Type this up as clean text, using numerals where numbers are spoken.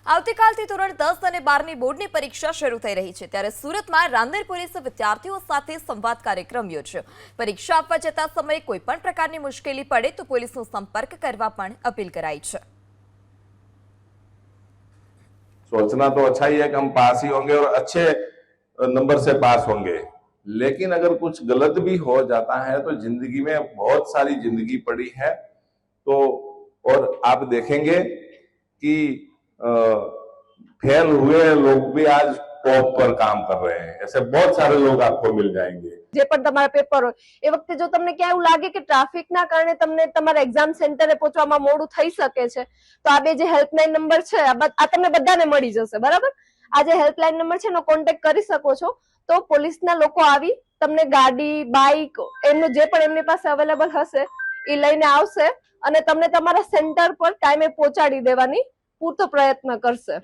આવતીકાલથી ધોરણ 10 અને 12ની બોર્ડની પરીક્ષા શરૂ થઈ રહી છે ત્યારે સુરતમાં રાંદેર પોલીસે વિદ્યાર્થીઓ સાથે સંવાદ કાર્યક્રમ યોજ્યો। પરીક્ષા આપવા જતા સમયે કોઈ પણ પ્રકારની મુશ્કેલી પડે તો પોલીસનો સંપર્ક કરવા પણ અપીલ કરાઈ છે। सोचना तो अच्छा ही है कि हम पास ही होंगे और अच्छे नंबर से पास होंगे, लेकिन अगर कुछ गलत भी हो जाता है तो जिंदगी में बहुत सारी जिंदगी पड़ी है। तो और आप देखेंगे कि फेल हुए लोग भी आज टॉप पर काम कर रहे हैं। ऐसे बहुत सारे लोग आपको मिल जाएंगे। જે પણ તમારા પેપર હોય એ વખતે જો તમને ક્યાં એવું લાગે કે ટ્રાફિકના કારણે તમને તમારા એક્ઝામ સેન્ટરે પહોંચવામાં મોડું થઈ શકે છે તો આ બે જે હેલ્પલાઇન નંબર છે આ તમને બધાને મળી જશે, બરાબર। આ જે હેલ્પલાઇન નંબર છે એનો કોન્ટેક્ટ કરી શકો છો। તો પોલીસના લોકો આવી તમને ગાડી, બાઇક, એમનું જે પણ એમની પાસે અવેલેબલ હશે એ લઈને આવશે અને તમને તમારા સેન્ટર પર ટાઈમે પહોંચાડી દેવાની પૂરતો પ્રયત્ન કરશે।